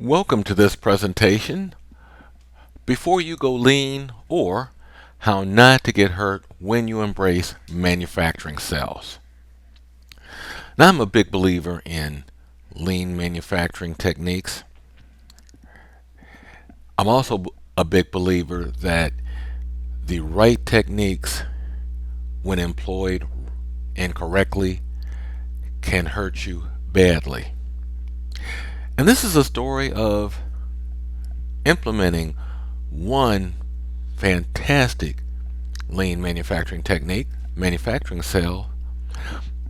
Welcome to this presentation, Before You Go Lean, or How Not to Get Hurt When You Embrace Manufacturing Cells. Now, I'm a big believer in lean manufacturing techniques. I'm also a big believer that the right techniques, when employed incorrectly, can hurt you badly. And this is a story of implementing one fantastic lean manufacturing technique, manufacturing cell,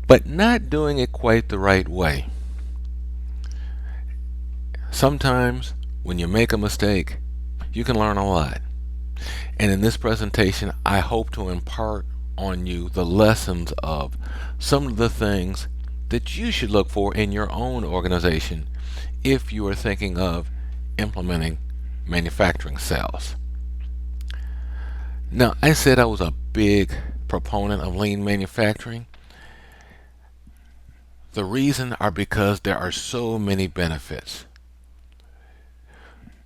but not doing it quite the right way. Sometimes when you make a mistake, you can learn a lot. And in this presentation, I hope to impart on you the lessons of some of the things that you should look for in your own organization if you are thinking of implementing manufacturing cells. Now, I said I was a big proponent of lean manufacturing. The reason are because there are so many benefits.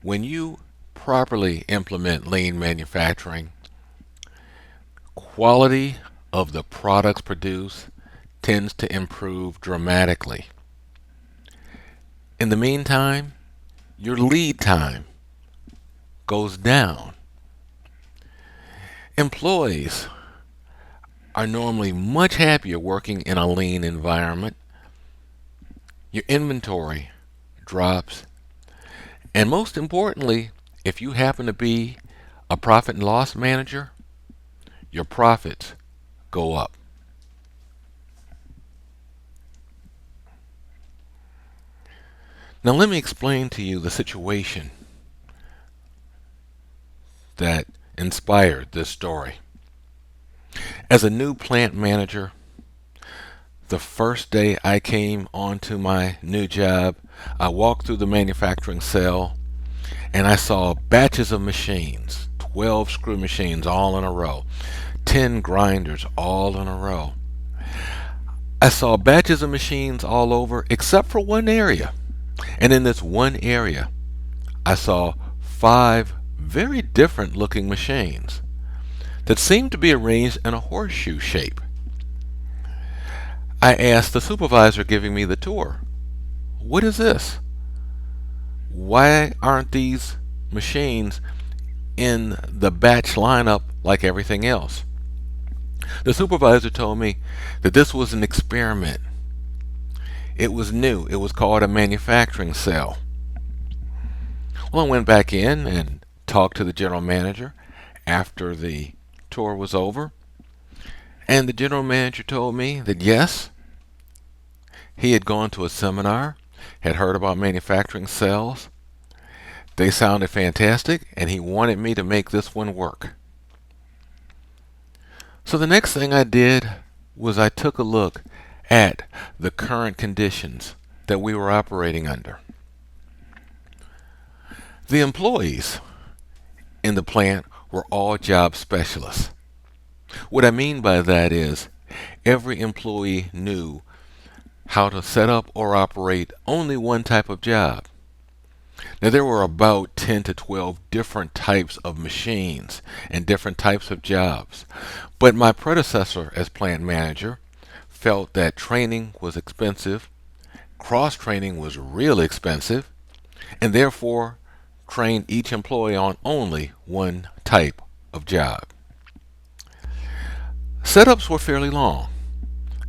When you properly implement lean manufacturing, quality of the products produced tends to improve dramatically. In the meantime, your lead time goes down. Employees are normally much happier working in a lean environment. Your inventory drops. And most importantly, if you happen to be a profit and loss manager, your profits go up. Now let me explain to you the situation that inspired this story. As a new plant manager, the first day I came onto my new job, I walked through the manufacturing cell and I saw batches of machines, 12 screw machines all in a row, 10 grinders all in a row. I saw batches of machines all over except for one area. And in this one area, I saw 5 very different looking machines that seemed to be arranged in a horseshoe shape. I asked the supervisor giving me the tour, "What is this? Why aren't these machines in the batch lineup like everything else?" The supervisor told me that this was an experiment. It was new. It was called a manufacturing cell. Well, I went back in and talked to the general manager after the tour was over. And the general manager told me that yes, he had gone to a seminar, had heard about manufacturing cells. They sounded fantastic, and he wanted me to make this one work. So the next thing I did was I took a look at the current conditions that we were operating under. The employees in the plant were all job specialists. What I mean by that is every employee knew how to set up or operate only one type of job. Now, there were about 10 to 12 different types of machines and different types of jobs. But my predecessor as plant manager felt that training was expensive, cross-training was really expensive, and therefore trained each employee on only one type of job. Setups were fairly long.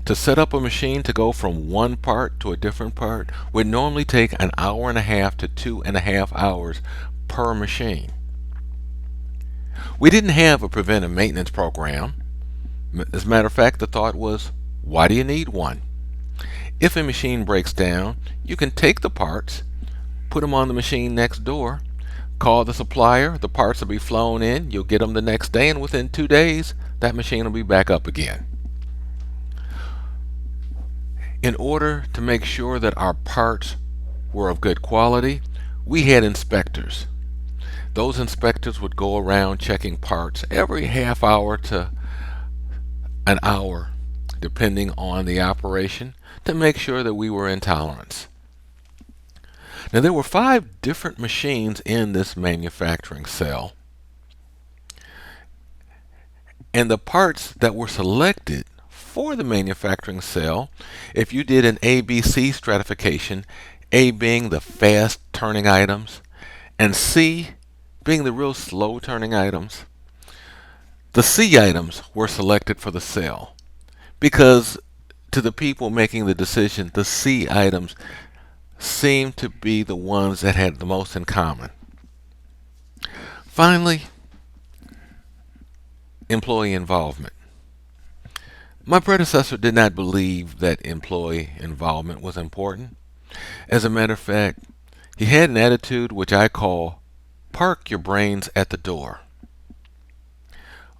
To set up a machine to go from one part to a different part would normally take an hour and a half to 2.5 hours per machine. We didn't have a preventive maintenance program. As a matter of fact, the thought was, why do you need one? If a machine breaks down, you can take the parts, put them on the machine next door, call the supplier, the parts will be flown in, you'll get them the next day, and within 2 days, that machine will be back up again. In order to make sure that our parts were of good quality, we had inspectors. Those inspectors would go around checking parts every half hour to an hour, depending on the operation, to make sure that we were in tolerance. Now, there were 5 different machines in this manufacturing cell, and the parts that were selected for the manufacturing cell, if you did an ABC stratification, A being the fast turning items and C being the real slow turning items, the C items were selected for the cell because to the people making the decision, the C items seemed to be the ones that had the most in common. Finally, employee involvement. My predecessor did not believe that employee involvement was important. As a matter of fact, he had an attitude which I call park your brains at the door.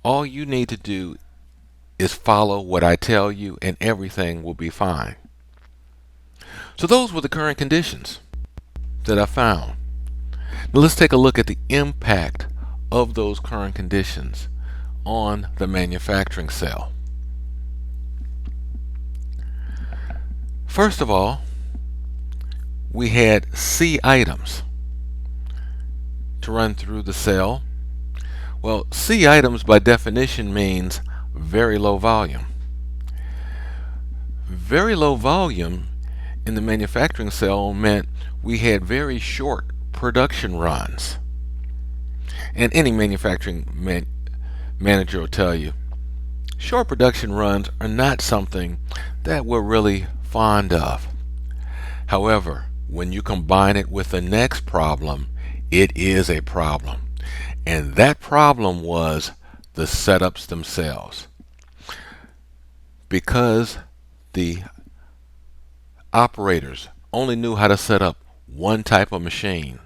All you need to do is follow what I tell you and everything will be fine. So those were the current conditions that I found. Now let's take a look at the impact of those current conditions on the manufacturing cell. First of all, we had C items to run through the cell. Well, C items by definition means very low volume. Very low volume in the manufacturing cell meant we had very short production runs. And any manufacturing manager will tell you, short production runs are not something that we're really fond of. However, when you combine it with the next problem, it is a problem. And that problem was the setups themselves. Because the operators only knew how to set up one type of machine,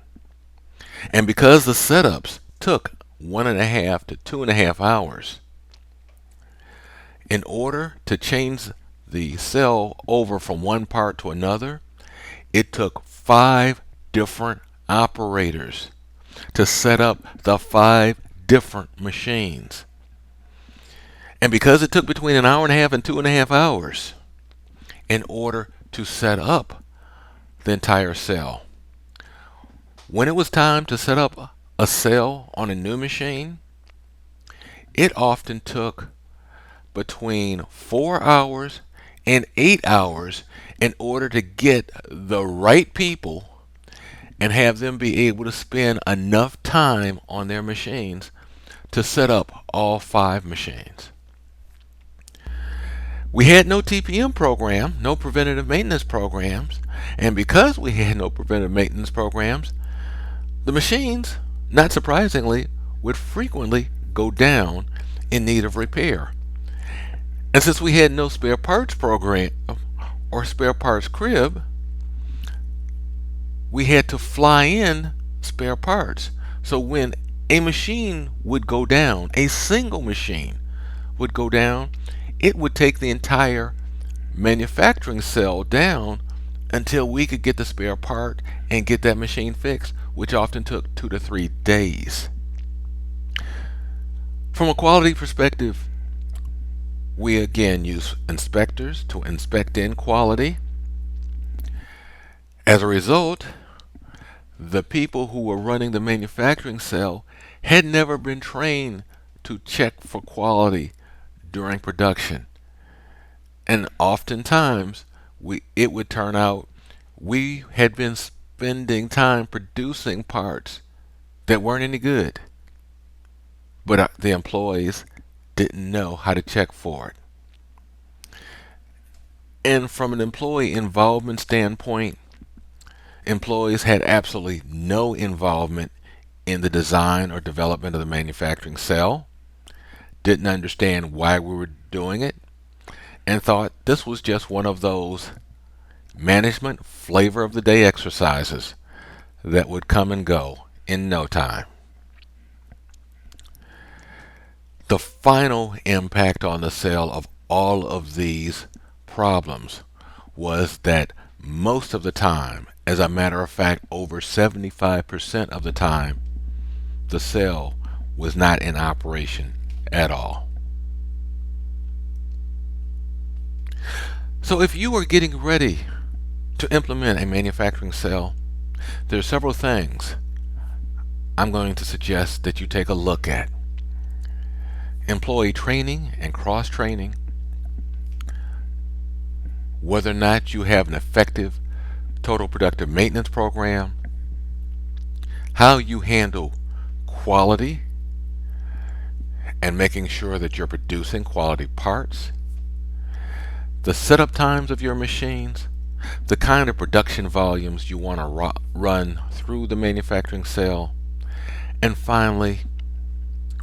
and because the setups took 1.5 to 2.5 hours, in order to change the cell over from one part to another, it took 5 different operators to set up the 5 different machines. And because it took between 1.5 hours and 2.5 hours in order to set up the entire cell, when it was time to set up a cell on a new machine, it often took between 4 hours and 8 hours in order to get the right people and have them be able to spend enough time on their machines to set up all 5 machines. We had no TPM program, no preventative maintenance programs, and because we had no preventative maintenance programs, the machines, not surprisingly, would frequently go down in need of repair. And since we had no spare parts program or spare parts crib, we had to fly in spare parts. So when a machine would go down, a single machine would go down, it would take the entire manufacturing cell down until we could get the spare part and get that machine fixed, which often took 2 to 3 days. From a quality perspective, we again use inspectors to inspect in quality. As a result, the people who were running the manufacturing cell had never been trained to check for quality during production. And oftentimes, it would turn out we had been spending time producing parts that weren't any good, but the employees didn't know how to check for it. And from an employee involvement standpoint, employees had absolutely no involvement in the design or development of the manufacturing cell, didn't understand why we were doing it, and thought this was just one of those management flavor of the day exercises that would come and go in no time. The final impact on the cell of all of these problems was that most of the time, as a matter of fact, over 75% of the time, the cell was not in operation at all. So if you are getting ready to implement a manufacturing cell, There are several things I'm going to suggest that you take a look at. Employee training and cross-training, whether or not you have an effective total productive maintenance program, how you handle quality and making sure that you're producing quality parts, the setup times of your machines, the kind of production volumes you want to run through the manufacturing cell, and finally,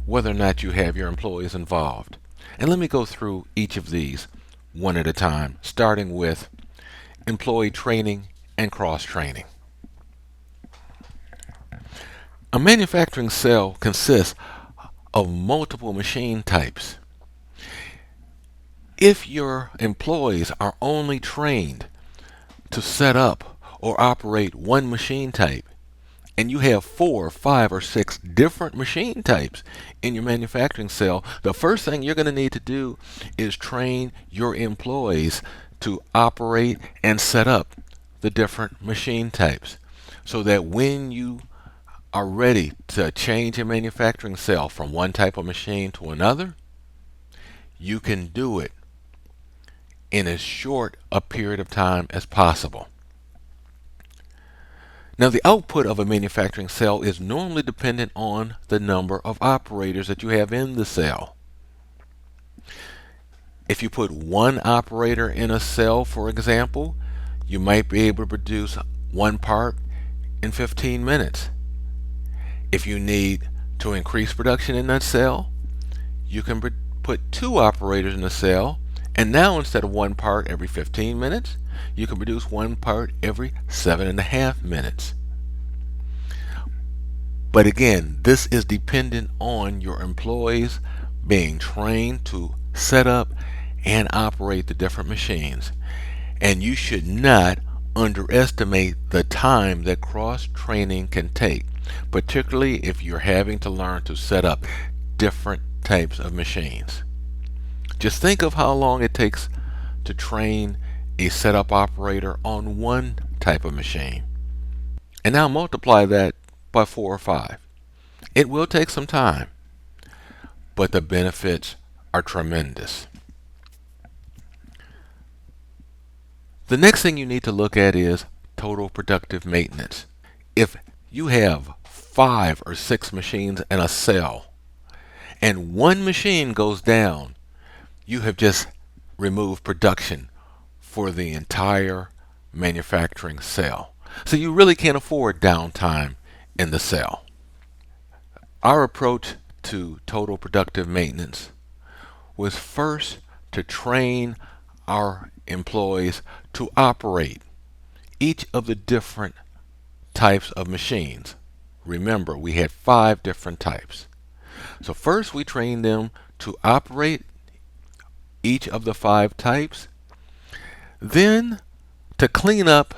whether or not you have your employees involved. And let me go through each of these one at a time, starting with employee training and cross-training. A manufacturing cell consists of multiple machine types. If your employees are only trained to set up or operate one machine type, and you have 4, 5, or 6 different machine types in your manufacturing cell, the first thing you're going to need to do is train your employees to operate and set up the different machine types, so that when you are ready to change a manufacturing cell from one type of machine to another, you can do it in as short a period of time as possible. Now, the output of a manufacturing cell is normally dependent on the number of operators that you have in the cell. If you put one operator in a cell, for example, you might be able to produce one part in 15 minutes. If you need to increase production in that cell, you can put 2 operators in the cell, and now instead of one part every 15 minutes, you can produce one part every 7.5 minutes. But again, this is dependent on your employees being trained to set up and operate the different machines. And you should not underestimate the time that cross-training can take, particularly if you're having to learn to set up different types of machines. Just think of how long it takes to train a setup operator on one type of machine, and now multiply that by 4 or 5. It will take some time, but the benefits are tremendous. The next thing you need to look at is total productive maintenance. If you have 5 or 6 machines in a cell and one machine goes down, you have just removed production for the entire manufacturing cell. So you really can't afford downtime in the cell. Our approach to total productive maintenance was first to train our employees to operate each of the different types of machines. Remember, we had 5 different types. So first we trained them to operate each of the 5 types, then to clean up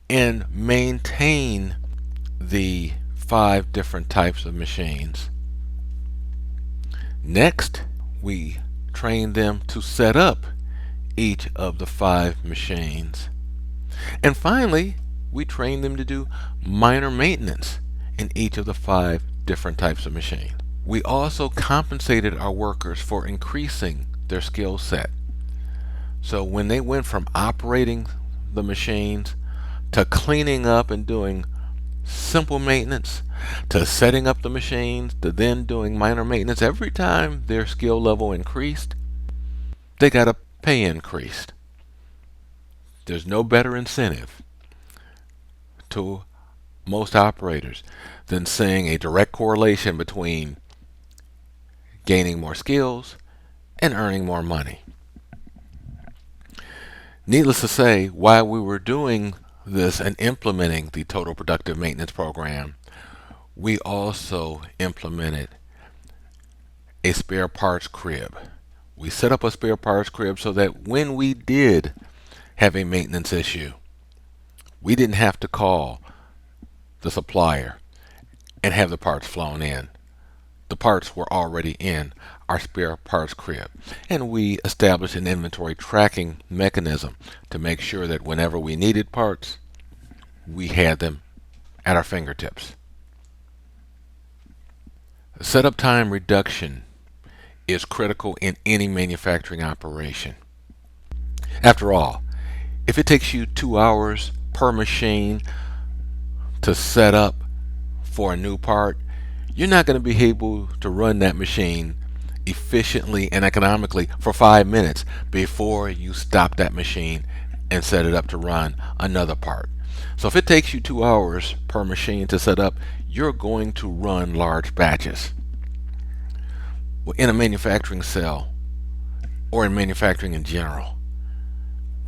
and maintain the 5 different types of machines. Next, we trained them to set up each of the 5 machines. And finally, we trained them to do minor maintenance in each of the 5 different types of machines. We also compensated our workers for increasing their skill set. So when they went from operating the machines to cleaning up and doing simple maintenance to setting up the machines to then doing minor maintenance, every time their skill level increased, they got a pay increase. There's no better incentive to most operators than seeing a direct correlation between gaining more skills and earning more money. Needless to say, while we were doing this and implementing the total productive maintenance program, we also implemented a spare parts crib. We set up a spare parts crib so that when we did have a maintenance issue, we didn't have to call the supplier and have the parts flown in. The parts were already in our spare parts crib, and we established an inventory tracking mechanism to make sure that whenever we needed parts, we had them at our fingertips. Setup time reduction is critical in any manufacturing operation. After all, if it takes you 2 hours per machine to set up for a new part, you're not going to be able to run that machine efficiently and economically for 5 minutes before you stop that machine and set it up to run another part. So if it takes you 2 hours per machine to set up, you're going to run large batches. Well, in a manufacturing cell, or in manufacturing in general,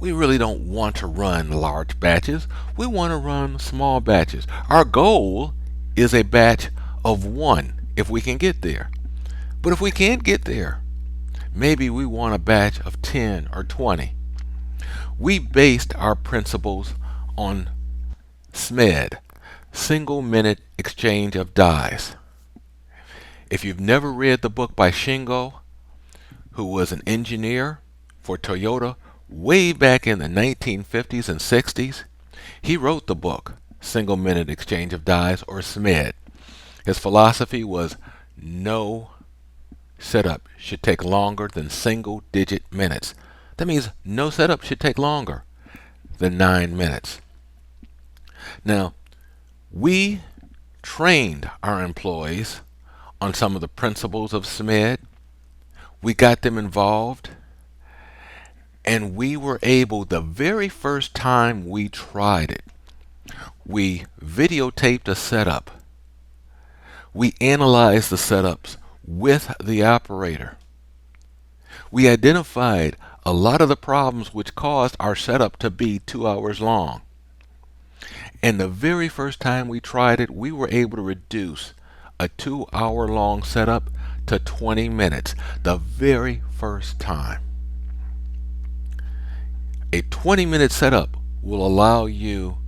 we really don't want to run large batches. We want to run small batches. Our goal is a batch of 1 if we can get there. But if we can't get there, maybe we want a batch of 10 or 20. We based our principles on SMED, Single Minute Exchange of Dies. If you've never read the book by Shingo, who was an engineer for Toyota way back in the 1950s and 60s, he wrote the book Single Minute Exchange of Dies, or SMED. His philosophy was no setup should take longer than single-digit minutes. That means no setup should take longer than 9 minutes. Now, we trained our employees on some of the principles of SMED. We got them involved, and we were able, the very first time we tried it, we videotaped a setup. We analyzed the setups with the operator. We identified a lot of the problems which caused our setup to be 2 hours long. And the very first time we tried it, we were able to reduce a 2 hour long setup to 20 minutes. The very first time. A 20-minute setup will allow you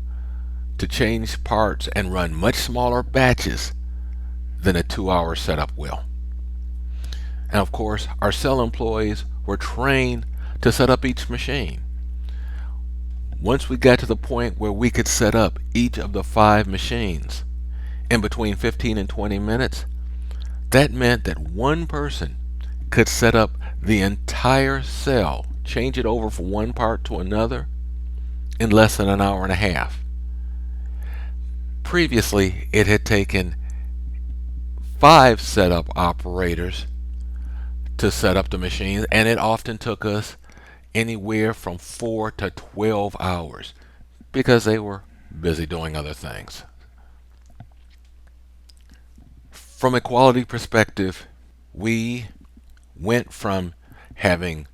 to change parts and run much smaller batches than a 2 hour setup will. And of course, our cell employees were trained to set up each machine. Once we got to the point where we could set up each of the 5 machines in between 15 and 20 minutes, that meant that one person could set up the entire cell, change it over from one part to another in less than an hour and a half. Previously, it had taken 5 setup operators to set up the machines, and it often took us anywhere from 4 to 12 hours because they were busy doing other things. From a quality perspective, we went from having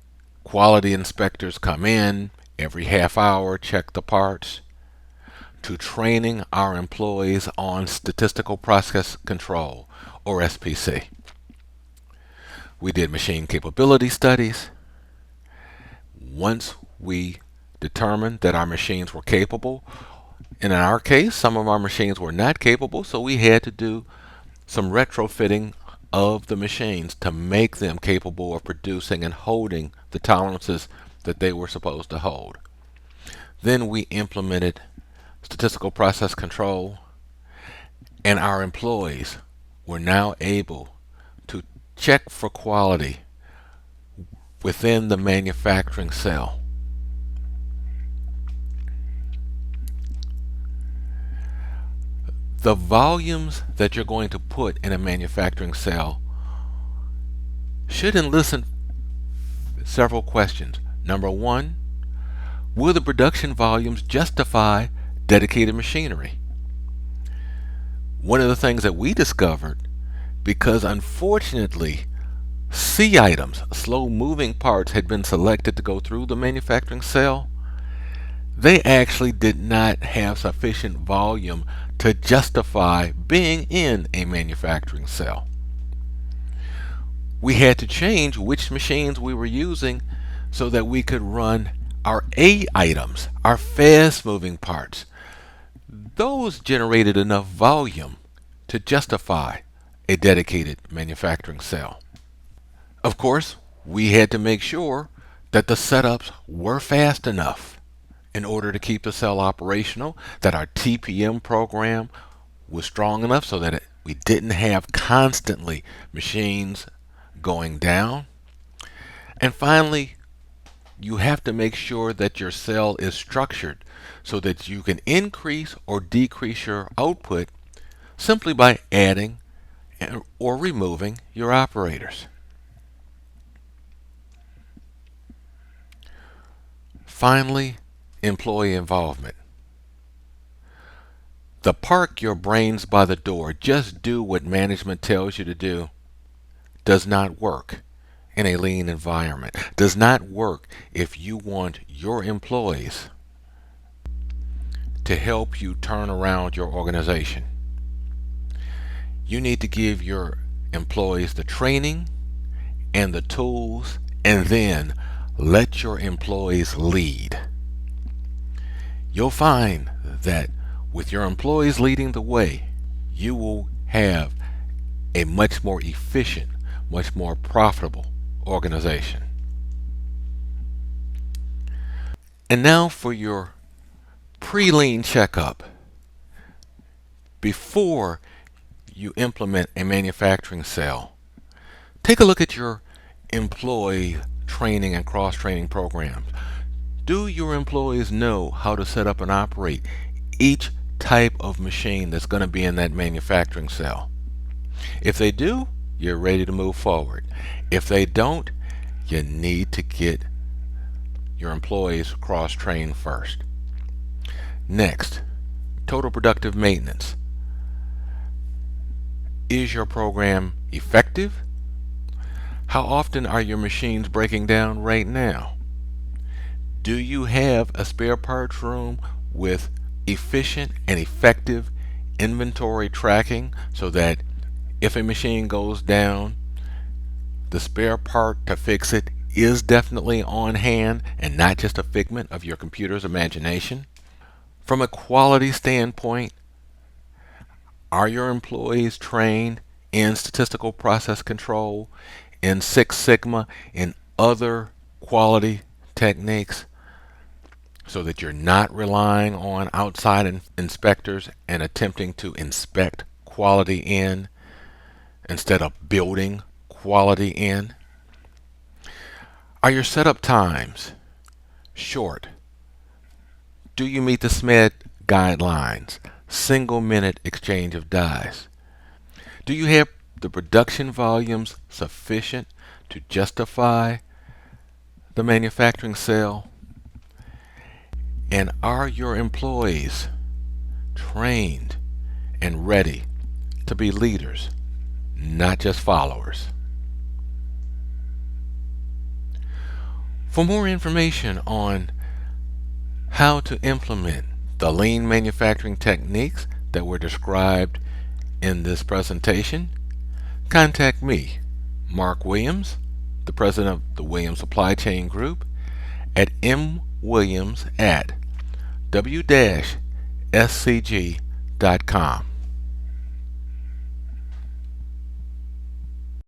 quality inspectors come in every half hour, check the parts, to training our employees on statistical process control, or SPC. We did machine capability studies. Once we determined that our machines were capable, and in our case, some of our machines were not capable, so we had to do some retrofitting of the machines to make them capable of producing and holding the tolerances that they were supposed to hold. Then we implemented statistical process control, and our employees were now able to check for quality within the manufacturing cell. The volumes that you're going to put in a manufacturing cell should elicit several questions. Number one, will the production volumes justify dedicated machinery? One of the things that we discovered, because unfortunately C items, slow moving parts, had been selected to go through the manufacturing cell, they actually did not have sufficient volume to justify being in a manufacturing cell. We had to change which machines we were using so that we could run our A items, our fast moving parts. Those generated enough volume to justify a dedicated manufacturing cell. Of course, we had to make sure that the setups were fast enough in order to keep the cell operational, that our TPM program was strong enough so that we didn't have constantly machines going down. And finally, you have to make sure that your cell is structured so that you can increase or decrease your output simply by adding or removing your operators. Finally, employee involvement. The park your brains by the door, just do what management tells you to do, does not work in a lean environment, does not work if you want your employees to help you turn around your organization. You need to give your employees the training and the tools, and then let your employees lead. You'll find that with your employees leading the way, you will have a much more efficient, much more profitable organization. And now for your pre-lean checkup. Before you implement a manufacturing cell, take a look at your employee training and cross-training programs. Do your employees know how to set up and operate each type of machine that's going to be in that manufacturing cell? If they do, you're ready to move forward. If they don't, you need to get your employees cross-trained first. Next, total productive maintenance. Is your program effective? How often are your machines breaking down right now? Do you have a spare parts room with efficient and effective inventory tracking so that if a machine goes down, the spare part to fix it is definitely on hand and not just a figment of your computer's imagination? From a quality standpoint, are your employees trained in statistical process control, in Six Sigma, in other quality techniques, so that you're not relying on outside inspectors and attempting to inspect quality in instead of building quality in? Are your setup times short? Do you meet the SMED guidelines, single minute exchange of dies? Do you have the production volumes sufficient to justify the manufacturing cell? And are your employees trained and ready to be leaders, not just followers? For more information on how to implement the lean manufacturing techniques that were described in this presentation, contact me, Mark Williams, the president of the Williams Supply Chain Group, at mwilliams@w-scg.com.